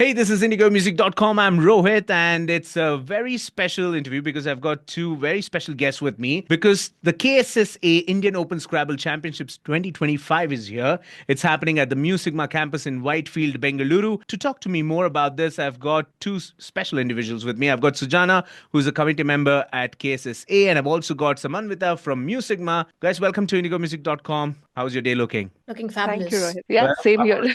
Hey, this is IndigoMusic.com. I'm Rohit, and it's a very special interview because I've got two very special guests with me. Because the KSSA Indian Open Scrabble Championships 2025 is here. It's happening at the Mu Sigma campus in Whitefield, Bengaluru. To talk to me more about this, I've got two special individuals with me. I've got Sujana, who's a committee member at KSSA, and I've also got Samanvitha from Mu Sigma. Guys, welcome to IndigoMusic.com. How's your day looking? Looking Thank you, fabulous. Rohit. Yeah, Well, same here.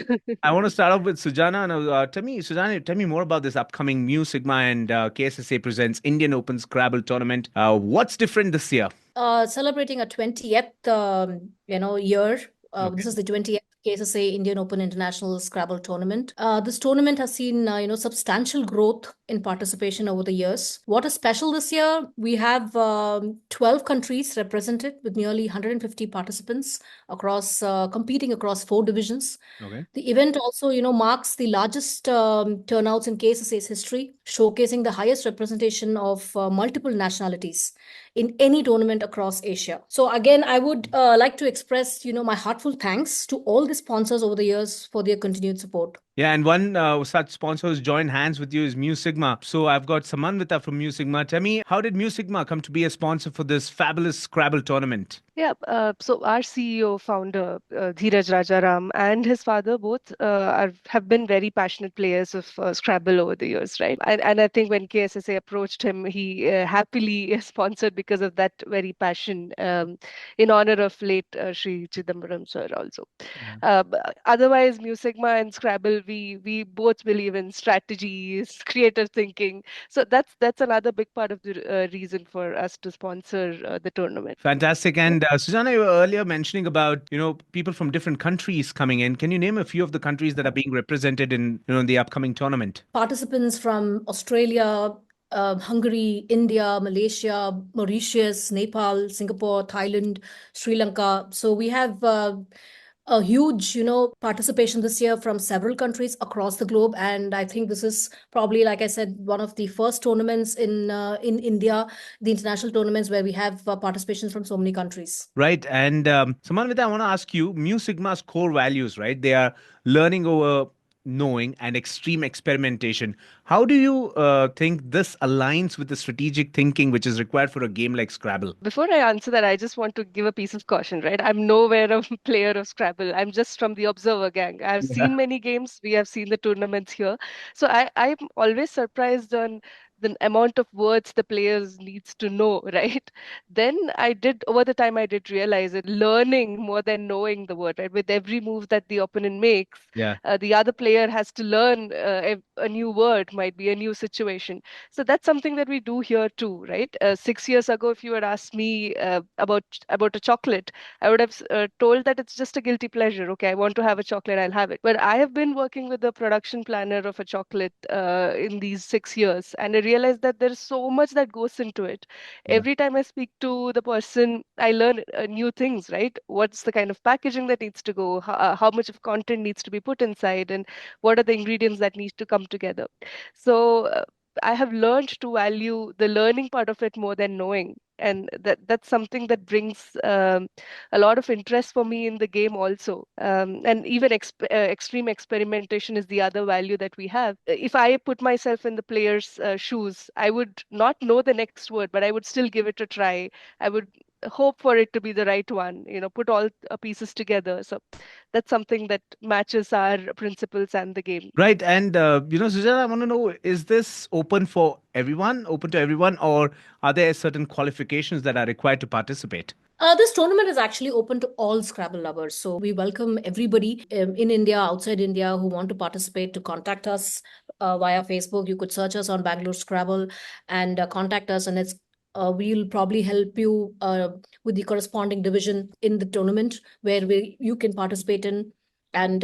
I want to start off with Sujana. And Sujana, tell me more about this upcoming Mu Sigma and KSSA presents Indian Open Scrabble tournament. What's different this year? Celebrating a 20th, year. Okay. This is the 20th KSSA Indian Open International Scrabble Tournament. This tournament has seen, substantial growth in participation over the years. What is special this year? We have 12 countries represented with nearly 150 participants across competing across 4 divisions. Okay. The event also, marks the largest turnouts in KSSA's history, showcasing the highest representation of multiple nationalities in any tournament across Asia. So again, I would like to express, my heartful thanks to all the sponsors over the years for their continued support. Yeah, and one such sponsor who's joined hands with you is Mu Sigma. So I've got Samanvitha from Mu Sigma. Tell me, how did Mu Sigma come to be a sponsor for this fabulous Scrabble tournament? Yeah, so our CEO, founder, Dheeraj Rajaram, and his father both have been very passionate players of Scrabble over the years, right? And I think when KSSA approached him, he happily sponsored because of that very passion, in honor of late Sri Chidambaram sir also. Yeah. Otherwise, Mu Sigma and Scrabble, we both believe in strategies, creative thinking. So that's another big part of the reason for us to sponsor the tournament. Fantastic. And Sujana, you were earlier mentioning about, people from different countries coming in. Can you name a few of the countries that are being represented in the upcoming tournament? Participants from Australia, Hungary, India, Malaysia, Mauritius, Nepal, Singapore, Thailand, Sri Lanka. So we have a huge, participation this year from several countries across the globe, and I think this is probably, like I said, one of the first tournaments in India, the international tournaments where we have participation from so many countries. Right. And Samanvita, I want to ask you, Mu Sigma's core values, right? They are learning over knowing and extreme experimentation. How do you think this aligns with the strategic thinking which is required for a game like Scrabble? Before I answer that, I just want to give a piece of caution, right? I'm nowhere a player of Scrabble. I'm just from the observer gang. I've Yeah. seen many games. We have seen the tournaments here. So I'm always surprised on the amount of words the players needs to know, right? Then over the time, I did realize it, learning more than knowing the word, right? With every move that the opponent makes, Yeah. the other player has to learn a new word, might be a new situation. So that's something that we do here too, right? 6 years ago, if you had asked me about a chocolate, I would have told that it's just a guilty pleasure. Okay, I want to have a chocolate, I'll have it. But I have been working with the production planner of a chocolate in these 6 years, and I realized that there's so much that goes into it. Yeah. Every time I speak to the person, I learn new things, right? What's the kind of packaging that needs to go, how much of content needs to be put inside, and what are the ingredients that need to come together. So I have learned to value the learning part of it more than knowing. And that's something that brings a lot of interest for me in the game also. And even extreme experimentation is the other value that we have. If I put myself in the player's shoes, I would not know the next word, but I would still give it a try. I would hope for it to be the right one, put all pieces together. So that's something that matches our principles and the game. Right. And, Sujana, I want to know, is this open to everyone, or are there certain qualifications that are required to participate? This tournament is actually open to all Scrabble lovers. So we welcome everybody in India, outside India, who want to participate to contact us via Facebook. You could search us on Bangalore Scrabble and contact us, and we'll probably help you with the corresponding division in the tournament where you can participate in. And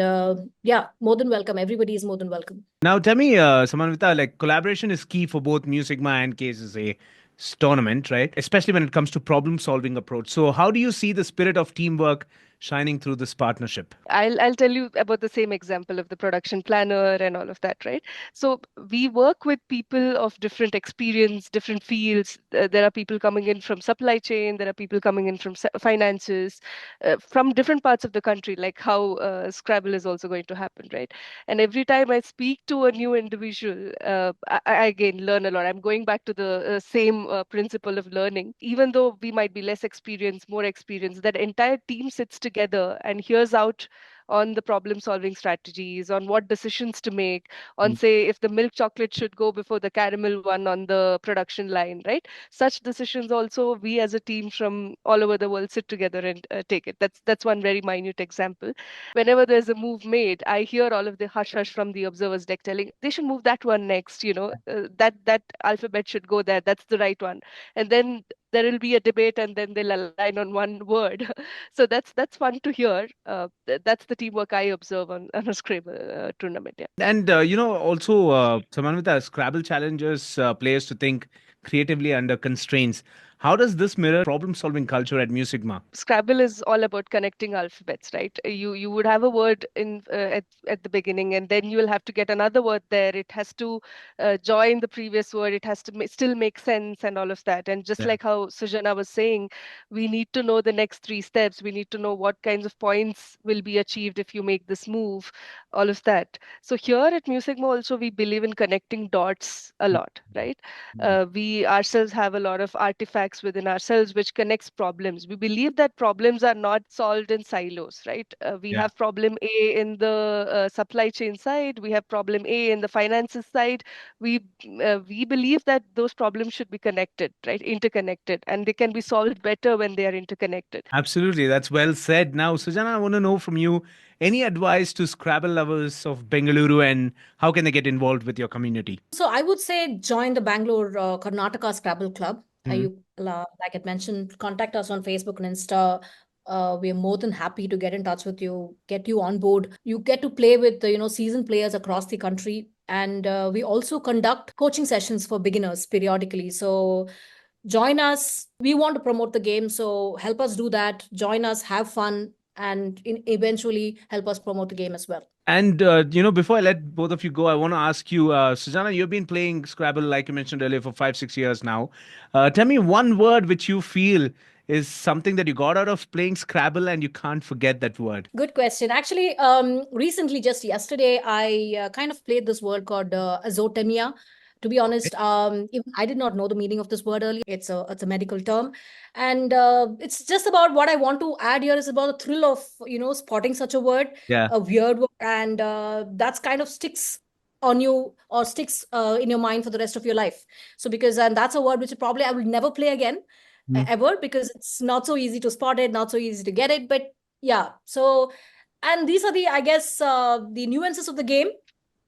yeah, more than welcome. Everybody is more than welcome. Now, tell me, Samanvita, like collaboration is key for both Mu Sigma and KSSA tournament, right? Especially when it comes to problem solving approach. So, how do you see the spirit of teamwork shining through this partnership? I'll tell you about the same example of the production planner and all of that, right? So we work with people of different experience, different fields. There are people coming in from supply chain, there are people coming in from finances, from different parts of the country, like how Scrabble is also going to happen, right? And every time I speak to a new individual, I again learn a lot. I'm going back to the same principle of learning. Even though we might be less experienced, more experienced, that entire team sits together and hears out on the problem solving strategies, on what decisions to make, on Mm. say if the milk chocolate should go before the caramel one on the production line, right? Such decisions also we as a team from all over the world sit together and take it. That's one very minute example. Whenever there's a move made, I hear all of the hush hush from the observers deck telling they should move that one next, that alphabet should go there, that's the right one. And then there will be a debate and then they'll align on one word. So that's fun to hear. That's the teamwork I observe on a Scrabble tournament. Yeah. And also, Samanvitha, Scrabble challenges players to think creatively under constraints. How does this mirror problem-solving culture at Musicma? Scrabble is all about connecting alphabets, right? You would have a word in at the beginning, and then you will have to get another word there. It has to join the previous word. It has to still make sense and all of that. And just Yeah. like how Sujana was saying, we need to know the next three steps. We need to know what kinds of points will be achieved if you make this move, all of that. So here at Musicmo also we believe in connecting dots a lot, right? Mhm. We ourselves have a lot of artifacts within ourselves which connects problems. We believe that problems are not solved in silos, right? We Yeah. have problem A in the supply chain side, we have problem A in the finances side. We believe that those problems should be connected, right? Interconnected, and they can be solved better when they are interconnected. Absolutely, that's well said. Now, Sujana, I want to know from you any advice to Scrabble lovers of Bengaluru and how can they get involved with your community? So I would say join the Bangalore Karnataka Scrabble Club. Mhm. Like I mentioned, contact us on Facebook and Insta. We are more than happy to get in touch with you, get you on board. You get to play with seasoned players across the country, and we also conduct coaching sessions for beginners periodically. So join us. We want to promote the game, so help us do that. Join us, have fun, and eventually help us promote the game as well. And before I let both of you go, I want to ask you, Sujana, you've been playing Scrabble, like you mentioned earlier, for 5, 6 years now. Tell me one word which you feel is something that you got out of playing Scrabble and you can't forget that word. Good question. Actually, recently, just yesterday, I kind of played this word called azotemia. To be honest, even I did not know the meaning of this word earlier. It's a medical term, and it's just about what I want to add here is about the thrill of spotting such a word, Yeah. a weird word, and that's kind of sticks on you or sticks in your mind for the rest of your life. So because and that's a word which probably I will never play again Mm. ever because it's not so easy to spot it, not so easy to get it, but yeah. So, and these are the, I guess, the nuances of the game,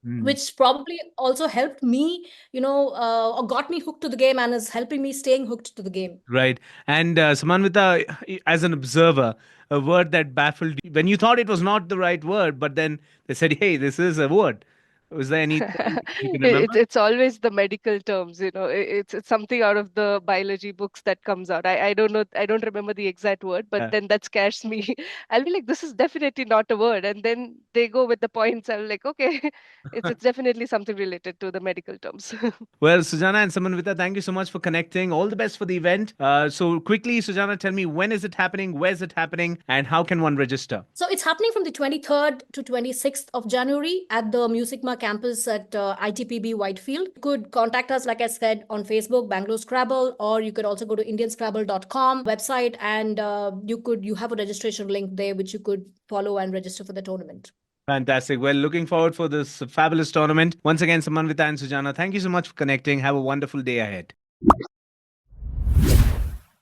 Mm. which probably also helped me, or got me hooked to the game and is helping me staying hooked to the game. Right. And Samanvita, as an observer, a word that baffled you when you thought it was not the right word, but then they said, hey, this is a word. Was there anything you can remember? It's always the medical terms, it's something out of the biology books that comes out. I don't know, I don't remember the exact word, but then that scares me. I'll be like, this is definitely not a word, and then they go with the points. I'm like, okay, it's definitely something related to the medical terms. Well, Sujana and Samanvita, thank you so much for connecting. All the best for the event. So quickly, Sujana, tell me when is it happening, where's it happening, and how can one register? So it's happening from the 23rd to 26th of January at the Musicma campus at ITPB Whitefield. You could contact us, like I said, on Facebook, Bangalore Scrabble, or you could also go to indianscrabble.com website, and you have a registration link there which you could follow and register for the tournament. Fantastic. Well, looking forward for this fabulous tournament. Once again, Samanvita and Sujana, thank you so much for connecting. Have a wonderful day ahead.